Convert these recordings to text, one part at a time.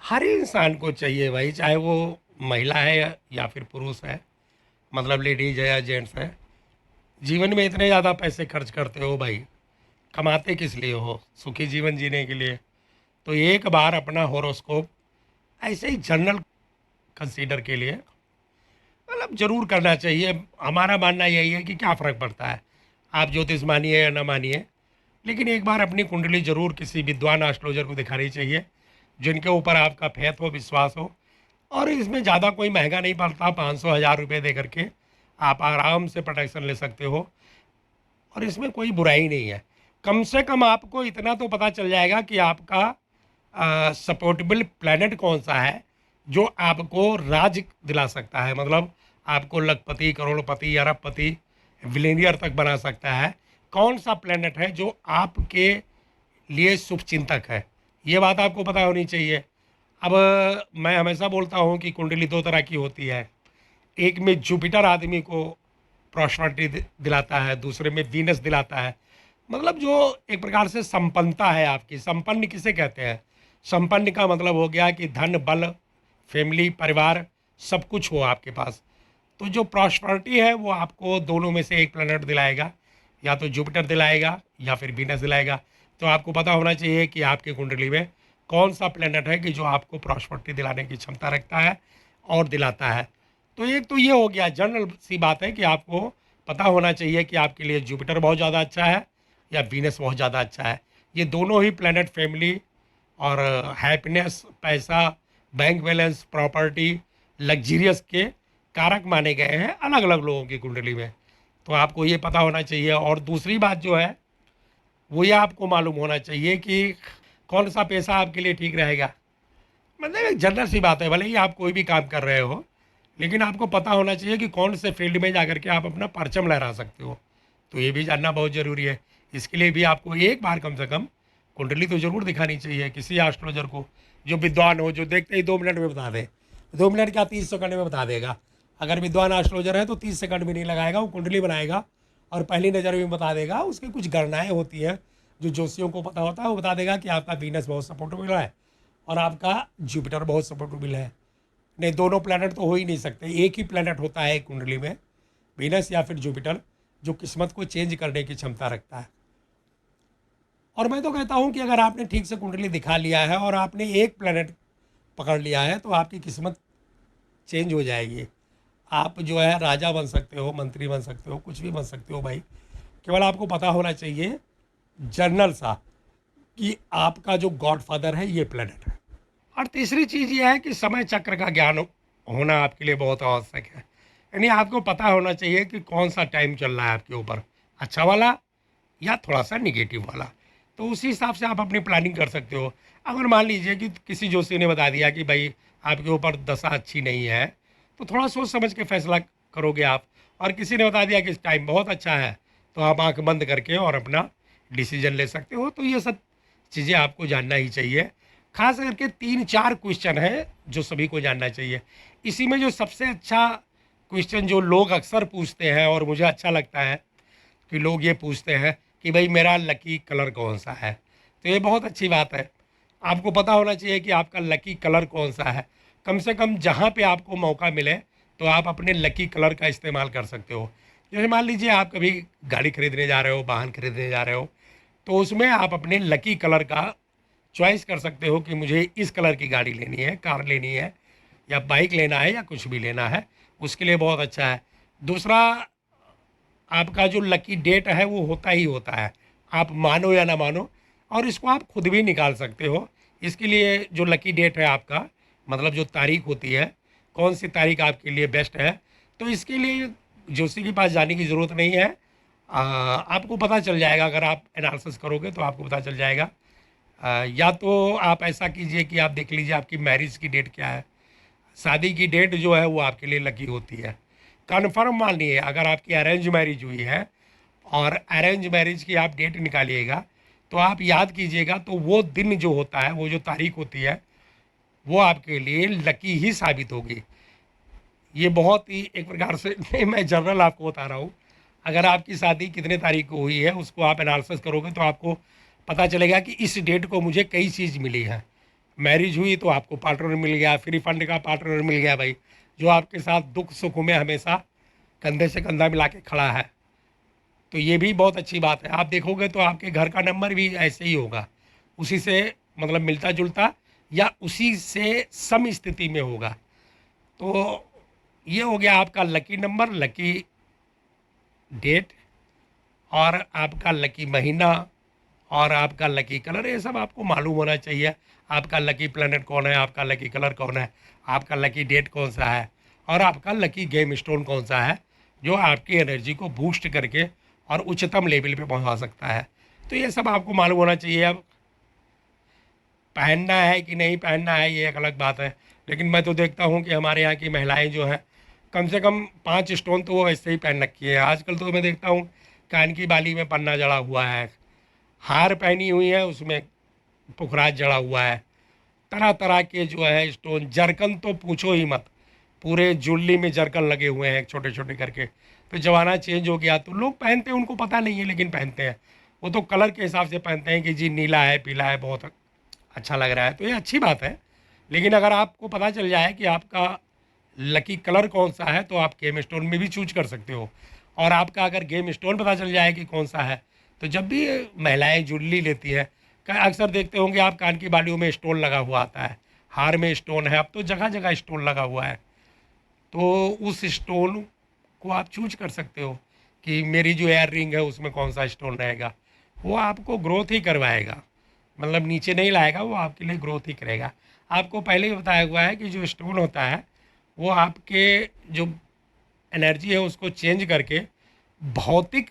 हर इंसान को चाहिए भाई, चाहे वो महिला है या फिर पुरुष है, मतलब लेडीज है या जेंट्स है। जीवन में इतने ज़्यादा पैसे खर्च करते हो भाई, कमाते किस लिए हो? सुखी जीवन जीने के लिए। तो एक बार अपना होरोस्कोप ऐसे ही जनरल कंसीडर के लिए मतलब जरूर करना चाहिए। हमारा मानना यही है कि क्या फ़र्क पड़ता है, आप ज्योतिष मानिए या ना मानिए, लेकिन एक बार अपनी कुंडली जरूर किसी विद्वान एस्ट्रोलॉजर को दिखानी चाहिए, जिनके ऊपर आपका फेथ हो, विश्वास हो। और इसमें ज़्यादा कोई महंगा नहीं पड़ता, 500 हज़ार रुपये दे करके आप आराम से प्रोटेक्शन ले सकते हो। और इसमें कोई बुराई नहीं है। कम से कम आपको इतना तो पता चल जाएगा कि आपका सपोर्टेबल प्लैनेट कौन सा है, जो आपको राज दिला सकता है, मतलब आपको लखपति, करोड़पति, अरबपति, बिलियनियर तक बना सकता है। कौन सा प्लैनेट है जो आपके लिए शुभ चिंतक है, ये बात आपको पता होनी चाहिए। अब मैं हमेशा बोलता हूँ कि कुंडली दो तरह की होती है। एक में जुपिटर आदमी को प्रॉस्पेरिटी दिलाता है, दूसरे में वीनस दिलाता है। मतलब जो एक प्रकार से संपन्नता है आपकी। संपन्न किसे कहते हैं? संपन्न का मतलब हो गया कि धन, बल, फैमिली, परिवार, सब कुछ हो आपके पास। तो जो प्रॉस्पेरिटी है वो आपको दोनों में से एक प्लैनेट दिलाएगा, या तो जुपिटर दिलाएगा या फिर वीनस दिलाएगा। तो आपको पता होना चाहिए कि आपकी कुंडली में कौन सा प्लैनेट है कि जो आपको प्रॉस्पेरिटी दिलाने की क्षमता रखता है और दिलाता है। तो एक तो ये हो गया, जनरल सी बात है कि आपको पता होना चाहिए कि आपके लिए जुपिटर बहुत ज़्यादा अच्छा है या वीनस बहुत ज़्यादा अच्छा है। ये दोनों ही प्लैनेट फैमिली और हैप्पीनेस, पैसा, बैंक बैलेंस, प्रॉपर्टी, लग्जरियस के कारक माने गए हैं अलग अलग लोगों की कुंडली में। तो आपको ये पता होना चाहिए। और दूसरी बात जो है वो ये आपको मालूम होना चाहिए कि कौन सा पैसा आपके लिए ठीक रहेगा। मतलब एक जनरल सी बात है, भले ही आप कोई भी काम कर रहे हो, लेकिन आपको पता होना चाहिए कि कौन से फील्ड में जा कर के आप अपना परचम लहरा सकते हो। तो ये भी जानना बहुत ज़रूरी है। इसके लिए भी आपको एक बार कम से कम कुंडली तो ज़रूर दिखानी चाहिए किसी एस्ट्रोलॉजर को, जो विद्वान हो, जो देखते ही 2 मिनट में बता दे। 2 मिनट क्या, 30 सेकंड में बता देगा। अगर विद्वान एस्ट्रोलॉजर है तो 30 सेकंड भी नहीं लगाएगा, वो कुंडली बनाएगा और पहली नज़र में बता देगा। उसकी कुछ गणनाएँ होती हैं जो जोशियों को पता होता है, वो बता देगा कि आपका वीनस बहुत सपोर्टेबल है और आपका जुपिटर बहुत सपोर्टेबल है। नहीं, दोनों प्लैनेट तो हो ही नहीं सकते। एक ही प्लैनेट होता है एक कुंडली में, वीनस या फिर जुपिटर, जो किस्मत को चेंज करने की क्षमता रखता है। और मैं तो कहता हूँ कि अगर आपने ठीक से कुंडली दिखा लिया है और आपने एक प्लैनेट पकड़ लिया है तो आपकी किस्मत चेंज हो जाएगी। आप जो है राजा बन सकते हो, मंत्री बन सकते हो, कुछ भी बन सकते हो भाई। केवल आपको पता होना चाहिए जर्नल सा कि आपका जो गॉडफादर है ये प्लैनेट है। और तीसरी चीज़ ये है कि समय चक्र का ज्ञान होना आपके लिए बहुत आवश्यक है। यानी आपको पता होना चाहिए कि कौन सा टाइम चल रहा है आपके ऊपर, अच्छा वाला या थोड़ा सा निगेटिव वाला। तो उसी हिसाब से आप अपनी प्लानिंग कर सकते हो। अगर मान लीजिए कि किसी जोशी ने बता दिया कि भाई आपके ऊपर दशा अच्छी नहीं है, तो थोड़ा सोच समझ के फैसला करोगे आप। और किसी ने बता दिया कि टाइम बहुत अच्छा है, तो आप आंख बंद करके और अपना डिसीजन ले सकते हो। तो ये सब चीज़ें आपको जानना ही चाहिए। खास करके 3-4 क्वेश्चन है जो सभी को जानना चाहिए। इसी में जो सबसे अच्छा क्वेश्चन जो लोग अक्सर पूछते हैं और मुझे अच्छा लगता है कि लोग ये पूछते हैं कि भाई मेरा लकी कलर कौन सा है। तो ये बहुत अच्छी बात है। आपको पता होना चाहिए कि आपका लकी कलर कौन सा है। कम से कम जहाँ पे आपको मौका मिले तो आप अपने लकी कलर का इस्तेमाल कर सकते हो। जैसे मान लीजिए आप कभी गाड़ी खरीदने जा रहे हो, वाहन खरीदने जा रहे हो, तो उसमें आप अपने लकी कलर का चॉइस कर सकते हो कि मुझे इस कलर की गाड़ी लेनी है, कार लेनी है या बाइक लेना है या कुछ भी लेना है। उसके लिए बहुत अच्छा है। दूसरा, आपका जो लकी डेट है वो होता ही होता है, आप मानो या ना मानो। और इसको आप खुद भी निकाल सकते हो। इसके लिए जो लकी डेट है आपका, मतलब जो तारीख होती है, कौन सी तारीख आपके लिए बेस्ट है, तो इसके लिए जोशी के पास जाने की ज़रूरत नहीं है। आपको पता चल जाएगा। अगर आप एनालिसिस करोगे तो आपको पता चल जाएगा। या तो आप ऐसा कीजिए कि आप देख लीजिए आपकी मैरिज की डेट क्या है। शादी की डेट जो है वो आपके लिए लकी होती है। कन्फर्म मान लीजिए अगर आपकी अरेंज मैरिज हुई है और अरेंज मैरिज की आप डेट निकालिएगा, तो आप याद कीजिएगा, तो वो दिन जो होता है, वो जो तारीख होती है, वो आपके लिए लकी ही साबित होगी। ये बहुत ही एक प्रकार से नहीं, मैं जनरल आपको बता रहा हूँ। अगर आपकी शादी कितने तारीख को हुई है उसको आप एनालिसिस करोगे तो आपको पता चलेगा कि इस डेट को मुझे कई चीज़ मिली है। मैरिज हुई तो आपको पार्टनर मिल गया, फ्री फंड का पार्टनर मिल गया भाई, जो आपके साथ दुख सुख में हमेशा कंधे से कंधा मिला के खड़ा है। तो ये भी बहुत अच्छी बात है। आप देखोगे तो आपके घर का नंबर भी ऐसे ही होगा, उसी से मतलब मिलता जुलता या उसी से सम स्थिति में होगा। तो ये हो गया आपका लकी नंबर, लकी डेट, और आपका लकी महीना, और आपका लकी कलर। ये सब आपको मालूम होना चाहिए। आपका लकी प्लेनेट कौन है, आपका लकी कलर कौन है, आपका लकी डेट कौन सा है, और आपका लकी गेम स्टोन कौन सा है, जो आपकी एनर्जी को बूस्ट करके और उच्चतम लेवल पे पहुंचा सकता है। तो ये सब आपको मालूम होना चाहिए। अब पहनना है कि नहीं पहनना है ये एक अलग बात है, लेकिन मैं तो देखता हूँ कि हमारे यहाँ की महिलाएं जो हैं, कम से कम 5 स्टोन तो वो ऐसे ही पहन रखी है। आजकल तो मैं देखता हूँ कान की बाली में पन्ना जड़ा हुआ है, हार पहनी हुई है उसमें पुखराज जड़ा हुआ है, तरह तरह के जो है स्टोन, जरकन तो पूछो ही मत, पूरे जुल्ली में जरकन लगे हुए हैं छोटे छोटे करके। तो ज़माना चेंज हो गया तो लोग पहनते हैं, उनको पता नहीं है लेकिन पहनते हैं। वो तो कलर के हिसाब से पहनते हैं कि जी नीला है, पीला है, बहुत अच्छा लग रहा है, तो ये अच्छी बात है। लेकिन अगर आपको पता चल जाए कि आपका लकी कलर कौन सा है तो आप गेम स्टोन में भी चूज कर सकते हो। और आपका अगर गेम स्टोन पता चल जाए कि कौन सा है, तो जब भी महिलाएं ज्वेलरी लेती हैं, अक्सर देखते होंगे आप कान की बालियों में स्टोन लगा हुआ आता है, हार में स्टोन है, अब तो जगह जगह स्टोन लगा हुआ है। तो उस स्टोन को आप चूज कर सकते हो कि मेरी जो एयर रिंग है उसमें कौन सा स्टोन रहेगा। वो आपको ग्रोथ ही करवाएगा, मतलब नीचे नहीं लाएगा, वो आपके लिए ग्रोथ ही करेगा। आपको पहले ही बताया हुआ है कि जो स्टोन होता है वो आपके जो एनर्जी है उसको चेंज करके भौतिक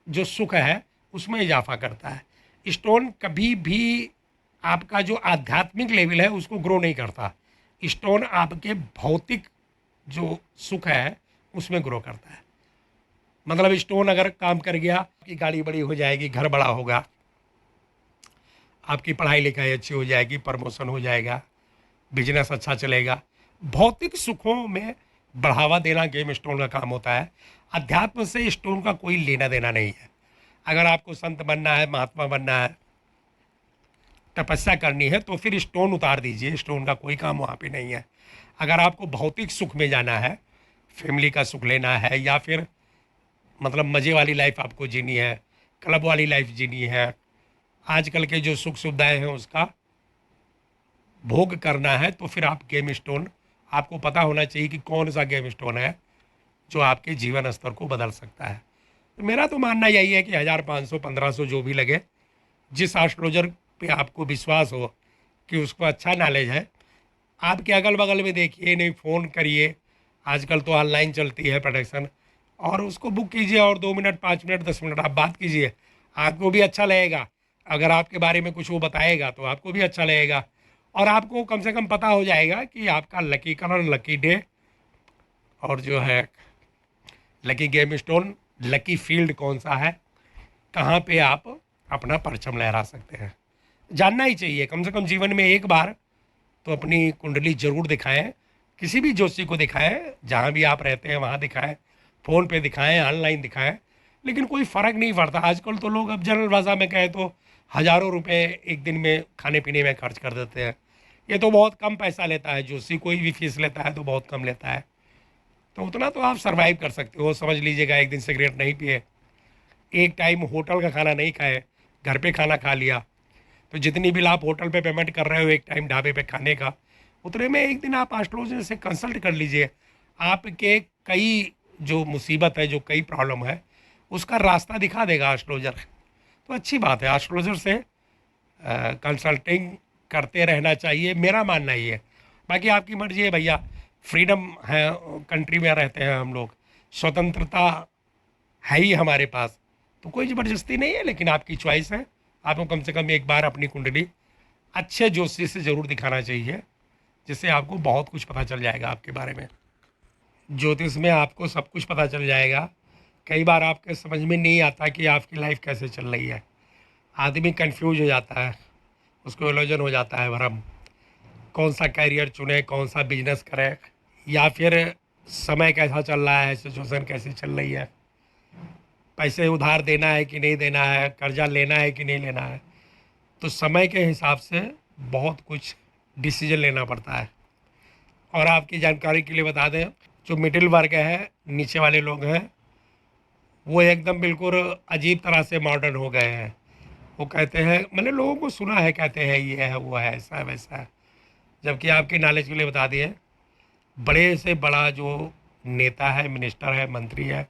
जो सुख है उसमें इजाफा करता है। स्टोन कभी भी आपका जो आध्यात्मिक लेवल है उसको ग्रो नहीं करता, स्टोन आपके भौतिक जो सुख है उसमें ग्रो करता है। मतलब स्टोन अगर काम कर गया, आपकी गाड़ी बड़ी हो जाएगी, घर बड़ा होगा, आपकी पढ़ाई लिखाई अच्छी हो जाएगी, प्रमोशन हो जाएगा, बिजनेस अच्छा चलेगा। भौतिक सुखों में बढ़ावा देना गेम स्टोन का काम होता है। अध्यात्म से स्टोन का कोई लेना देना नहीं है। अगर आपको संत बनना है, महात्मा बनना है, तपस्या करनी है, तो फिर स्टोन उतार दीजिए, स्टोन का कोई काम वहाँ पे नहीं है। अगर आपको भौतिक सुख में जाना है, फैमिली का सुख लेना है, या फिर मतलब मज़े वाली लाइफ आपको जीनी है, क्लब वाली लाइफ जीनी है, आजकल के जो सुख सुविधाएं हैं उसका भोग करना है, तो फिर आप गेम स्टोन, आपको पता होना चाहिए कि कौन सा गेम स्टोन है जो आपके जीवन स्तर को बदल सकता है। तो मेरा तो मानना यही है कि 1500 1500 जो भी लगे, जिस एस्ट्रोलॉजर पे आपको विश्वास हो कि उसको अच्छा नॉलेज है, आपके अगल बगल में देखिए, नहीं फ़ोन करिए, आजकल तो ऑनलाइन चलती है प्रोडक्शन, और उसको बुक कीजिए और 2 मिनट 5 मिनट 10 मिनट आप बात कीजिए, आपको भी अच्छा लगेगा। अगर आपके बारे में कुछ वो बताएगा तो आपको भी अच्छा लगेगा, और आपको कम से कम पता हो जाएगा कि आपका लकी कलर, लकी डे, और जो है lucky game stone, lucky field कौन सा है, कहाँ पे आप अपना परचम लहरा सकते हैं। जानना ही चाहिए, कम से कम जीवन में एक बार तो अपनी कुंडली जरूर दिखाएं, किसी भी ज्योतिषी को दिखाएं, जहाँ भी आप रहते हैं वहाँ दिखाएं, फ़ोन पे दिखाएं, ऑनलाइन दिखाएं, लेकिन कोई फ़र्क नहीं पड़ता। आजकल तो लोग, अब जनरल भाषा में कहें तो हज़ारों रुपए एक दिन में खाने पीने में खर्च कर देते हैं। ये तो बहुत कम पैसा लेता है ज्योतिषी, कोई भी फीस लेता है तो बहुत कम लेता है। तो उतना तो आप सर्वाइव कर सकते हो। समझ लीजिएगा, एक दिन सिगरेट नहीं पिए, एक टाइम होटल का खाना नहीं खाए, घर पे खाना खा लिया, तो जितनी बिल आप होटल पे पेमेंट कर रहे हो एक टाइम ढाबे पे खाने का, उतने में एक दिन आप एस्ट्रोलॉजर से कंसल्ट कर लीजिए। आपके कई जो मुसीबत है, जो कई प्रॉब्लम है, उसका रास्ता दिखा देगा एस्ट्रोलॉजर। तो अच्छी बात है, एस्ट्रोलॉजर से कंसल्टिंग करते रहना चाहिए, मेरा मानना ये है। बाकी आपकी मर्जी है भैया, फ्रीडम है, कंट्री में रहते हैं हम लोग, स्वतंत्रता है ही हमारे पास, तो कोई ज़बरदस्ती नहीं है, लेकिन आपकी चॉइस है। आपको कम से कम एक बार अपनी कुंडली अच्छे ज्योतिषी से ज़रूर दिखाना चाहिए, जिससे आपको बहुत कुछ पता चल जाएगा आपके बारे में। ज्योतिष में आपको सब कुछ पता चल जाएगा। कई बार आपके समझ में नहीं आता कि आपकी लाइफ कैसे चल रही है, आदमी कंफ्यूज हो जाता है, उसको इल्यूजन हो जाता है भरम, कौन सा कैरियर चुने, कौन सा बिजनेस करे, या फिर समय कैसा चल रहा है, सिचुएशन कैसी चल रही है, पैसे उधार देना है कि नहीं देना है, कर्जा लेना है कि नहीं लेना है। तो समय के हिसाब से बहुत कुछ डिसीजन लेना पड़ता है। और आपकी जानकारी के लिए बता दें, जो मिडिल वर्ग है, नीचे वाले लोग हैं, वो एकदम बिल्कुल अजीब तरह से मॉडर्न हो गए हैं। वो कहते हैं, मैंने लोगों को सुना है, कहते हैं ये है वो है ऐसा है वैसा है। जबकि आपके नॉलेज के लिए बता दिए, बड़े से बड़ा जो नेता है, मिनिस्टर है, मंत्री है,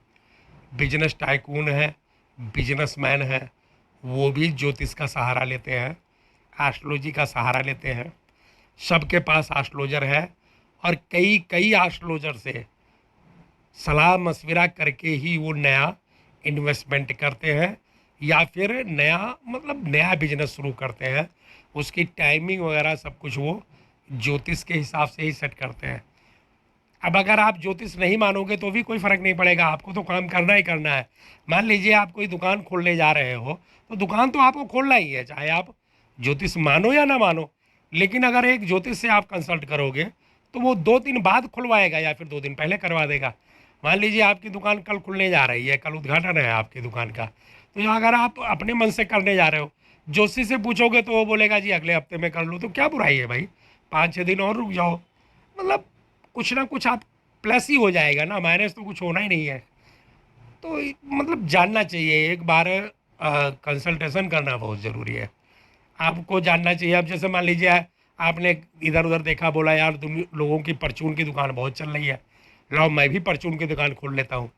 बिजनेस टाइकून है, बिजनेसमैन है, वो भी ज्योतिष का सहारा लेते हैं, एस्ट्रोलॉजी का सहारा लेते हैं। सबके पास एस्ट्रोलॉजर है, और कई कई एस्ट्रोलॉजर से सलाह मशविरा करके ही वो नया इन्वेस्टमेंट करते हैं, या फिर नया मतलब नया बिजनेस शुरू करते हैं। उसकी टाइमिंग वगैरह सब कुछ वो ज्योतिष के हिसाब से ही सेट करते हैं। अब अगर आप ज्योतिष नहीं मानोगे तो भी कोई फ़र्क नहीं पड़ेगा, आपको तो काम करना ही करना है। मान लीजिए आप कोई दुकान खोलने जा रहे हो, तो दुकान तो आपको खोलना ही है, चाहे आप ज्योतिष मानो या ना मानो। लेकिन अगर एक ज्योतिष से आप कंसल्ट करोगे तो वो 2 दिन बाद खुलवाएगा या फिर 2 दिन पहले करवा देगा। मान लीजिए आपकी दुकान कल खुलने जा रही है, कल उद्घाटन है आपकी दुकान का, तो अगर आप अपने मन से करने जा रहे हो, ज्योतिषी से पूछोगे तो वो बोलेगा जी अगले हफ्ते में कर लो, तो क्या बुराई है भाई, 5-6 दिन और रुक जाओ। मतलब कुछ ना कुछ आप प्लस ही हो जाएगा ना, माइनस तो कुछ होना ही नहीं है। तो मतलब जानना चाहिए, एक बार कंसल्टेशन करना बहुत ज़रूरी है। आपको जानना चाहिए। अब जैसे मान लीजिए आपने इधर उधर देखा, बोला यार तुम लोगों की परचून की दुकान बहुत चल रही है, लाओ मैं भी परचून की दुकान खोल लेता हूँ।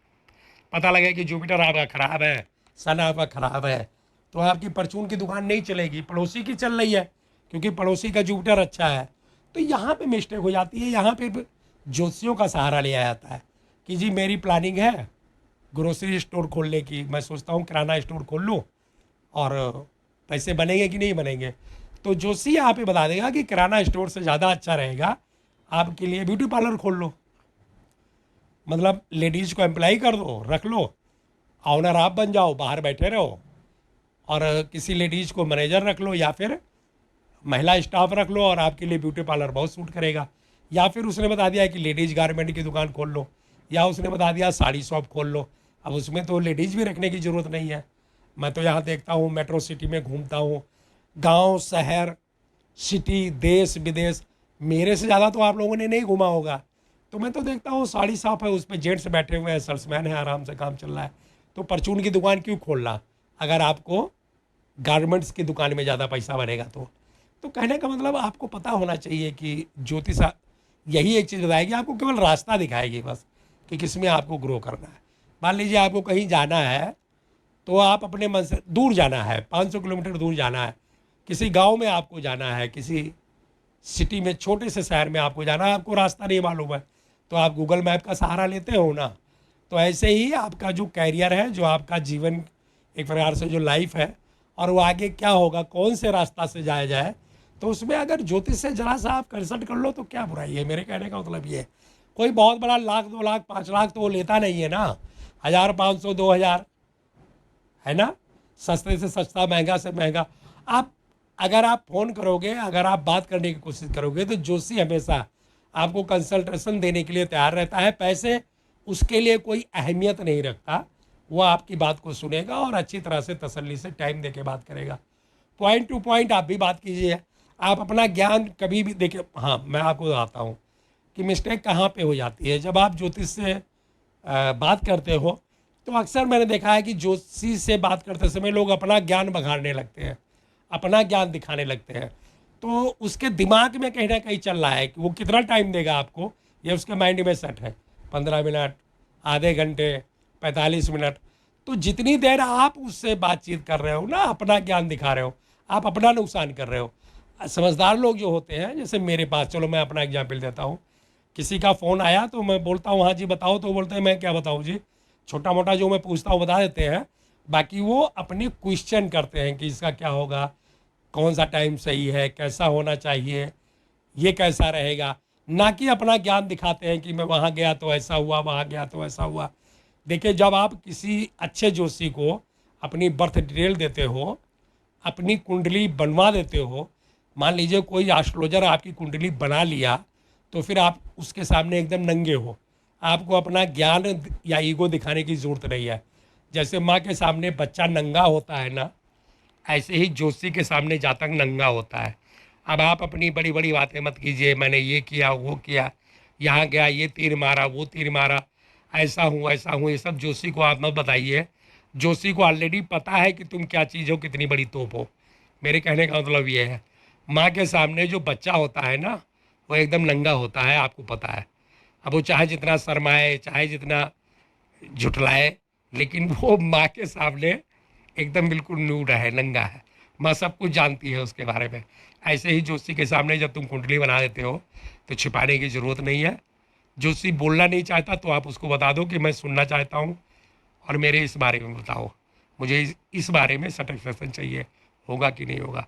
पता लगे कि जुपिटर आपका ख़राब है, सन आपका ख़राब है, तो आपकी परचून की दुकान नहीं चलेगी, पड़ोसी की चल रही है, क्योंकि पड़ोसी का जुपिटर अच्छा है। तो यहाँ पे मिस्टेक हो जाती है, यहाँ पे ज्योतिषियों का सहारा लिया जाता है कि जी मेरी प्लानिंग है ग्रोसरी स्टोर खोलने की, मैं सोचता हूँ किराना स्टोर खोल लूँ, और पैसे बनेंगे कि नहीं बनेंगे। तो ज्योतिषी यहाँ पे बता देगा कि किराना स्टोर से ज़्यादा अच्छा रहेगा आपके लिए ब्यूटी पार्लर खोल लो। मतलब लेडीज़ को एम्प्लॉय कर दो, रख लो, ऑनर आप बन जाओ, बाहर बैठे रहो, और किसी लेडीज़ को मैनेजर रख लो या फिर महिला स्टाफ रख लो, और आपके लिए ब्यूटी पार्लर बहुत सूट करेगा। या फिर उसने बता दिया कि लेडीज़ गारमेंट की दुकान खोल लो, या उसने बता दिया साड़ी शॉप खोल लो। अब उसमें तो लेडीज़ भी रखने की ज़रूरत नहीं है। मैं तो यहाँ देखता हूँ, मेट्रो सिटी में घूमता हूँ, गांव शहर सिटी देश विदेश, मेरे से ज़्यादा तो आप लोगों ने नहीं घूमा होगा, तो मैं तो देखता हूँ साड़ी शॉप है, उस पर जेंट्स बैठे हुए हैं, सेल्समैन है, आराम से काम चल रहा है। तो परचून की दुकान क्यों खोलना अगर आपको गारमेंट्स की दुकान में ज़्यादा पैसा बनेगा। तो कहने का मतलब आपको पता होना चाहिए कि ज्योतिष यही एक चीज़ बताएगी, आपको केवल रास्ता दिखाएगी बस कि किस में आपको ग्रो करना है। मान लीजिए आपको कहीं जाना है, तो आप अपने मन से दूर जाना है, 500 किलोमीटर दूर जाना है, किसी गांव में आपको जाना है, किसी सिटी में छोटे से शहर में आपको जाना है, आपको रास्ता नहीं मालूम है, तो आप गूगल मैप का सहारा लेते हो ना। तो ऐसे ही आपका जो कैरियर है, जो आपका जीवन एक प्रकार से जो लाइफ है, और वो आगे क्या होगा, कौन से रास्ता से जाया जाए, तो उसमें अगर ज्योतिष से जरा सा आप कंसल्ट कर लो तो क्या बुराई है। मेरे कहने का मतलब ये है, कोई बहुत बड़ा 1,00,000 2,00,000 5 लाख तो वो लेता नहीं है ना, 1,000 500 2,000 है ना, सस्ते से सस्ता, महंगा से महंगा। आप अगर आप फ़ोन करोगे, अगर आप बात करने की कोशिश करोगे, तो जोशी हमेशा आपको कंसल्टेशन देने के लिए तैयार रहता है। पैसे उसके लिए कोई अहमियत नहीं रखता, वो आपकी बात को सुनेगा और अच्छी तरह से तसल्ली से टाइम दे के बात करेगा। पॉइंट टू पॉइंट आप भी बात कीजिए, आप अपना ज्ञान कभी भी देखिए। हाँ, मैं आपको बताता हूँ कि मिस्टेक कहाँ पे हो जाती है। जब आप ज्योतिष से बात करते हो, तो अक्सर मैंने देखा है कि ज्योतिषी से बात करते समय लोग अपना ज्ञान बघाड़ने लगते हैं, अपना ज्ञान दिखाने लगते हैं। तो उसके दिमाग में कहीं ना कहीं चल रहा है कि वो कितना टाइम देगा आपको, ये उसके माइंड में सेट है, 15 मिनट, आधे घंटे, 45 मिनट। तो जितनी देर आप उससे बातचीत कर रहे हो ना, अपना ज्ञान दिखा रहे हो, आप अपना नुकसान कर रहे हो। समझदार लोग जो होते हैं, जैसे मेरे पास, चलो मैं अपना एग्जाम्पल देता हूँ, किसी का फ़ोन आया तो मैं बोलता हूँ हाँ जी बताओ, तो बोलते हैं मैं क्या बताऊँ जी, छोटा मोटा जो मैं पूछता हूँ बता देते हैं। बाकी वो अपने क्वेश्चन करते हैं कि इसका क्या होगा, कौन सा टाइम सही है, कैसा होना चाहिए, ये कैसा रहेगा। ना कि अपना ज्ञान दिखाते हैं कि मैं वहाँ गया तो ऐसा हुआ, वहाँ गया तो ऐसा हुआ। देखिए, जब आप किसी अच्छे जोशी को अपनी बर्थ डिटेल देते हो, अपनी कुंडली बनवा देते हो, मान लीजिए कोई एस्ट्रोलॉजर आपकी कुंडली बना लिया, तो फिर आप उसके सामने एकदम नंगे हो, आपको अपना ज्ञान या ईगो दिखाने की ज़रूरत नहीं है। जैसे माँ के सामने बच्चा नंगा होता है ना, ऐसे ही जोशी के सामने जातक नंगा होता है। अब आप अपनी बड़ी बड़ी बातें मत कीजिए, मैंने ये किया वो किया, यहाँ गया ये तीर मारा वो तीर मारा, ऐसा हूँ, ये सब जोशी को आप मत बताइए। जोशी को ऑलरेडी पता है कि तुम क्या चीज़ हो, कितनी बड़ी तोप हो। मेरे कहने का मतलब ये है, माँ के सामने जो बच्चा होता है ना, वो एकदम नंगा होता है, आपको पता है। अब वो चाहे जितना शर्माए, चाहे जितना झुठलाए, लेकिन वो माँ के सामने एकदम बिल्कुल न्यूड है, नंगा है। माँ सब कुछ जानती है उसके बारे में। ऐसे ही जोशी के सामने जब तुम कुंडली बना देते हो तो छिपाने की ज़रूरत नहीं है। जोशी बोलना नहीं चाहता तो आप उसको बता दो कि मैं सुनना चाहता हूँ और मेरे इस बारे में बताओ, मुझे इस बारे में सेटिस्फेक्शन चाहिए, होगा कि नहीं होगा।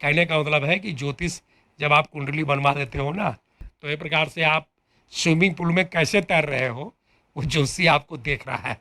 कहने का मतलब है कि ज्योतिष जब आप कुंडली बनवा देते हो ना, तो एक प्रकार से आप स्विमिंग पूल में कैसे तैर रहे हो, वो जोशी आपको देख रहा है।